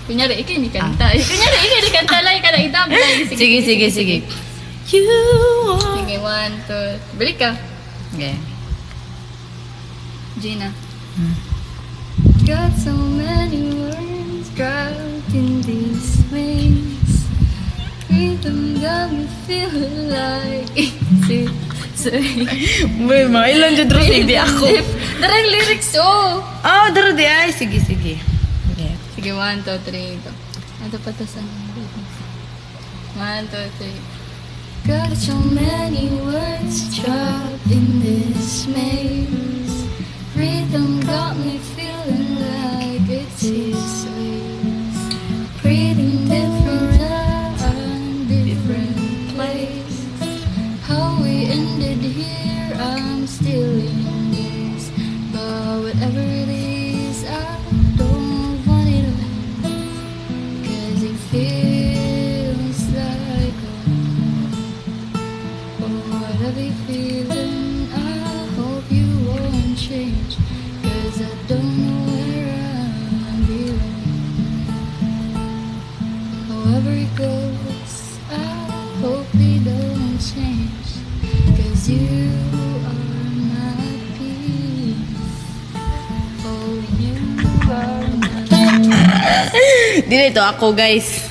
Kunyari, ikaw ni kanta. Kunyari, ikaw ni kanta lang. Ikaw na idamay. Sige. You are... Sige, 1, 2. Balik ka. Okay. Gina. Got so many words trapped in these ways. Rhythm got me feeling like it's Uy, mga ilan dyan dros, hindi ako. Darang lyrics, oh! Oh, daro di ay. Sige. Okay. Sige, 1, 2, 3, go. Ano pa to sa 1, 2, 3. Got so many words trapped in this maze. Rhythm got me feeling like it's his ways. Pretty different and different place. How we ended here, I'm still in this. But whatever it is, I don't want it to end. 'Cause it feels like whatever you feeling, I hope you won't change. 'Cause I don't know where I'm feeling. However it goes, I hope we don't change. 'Cause you are my peace. Oh, you are my Dili to ako, guys.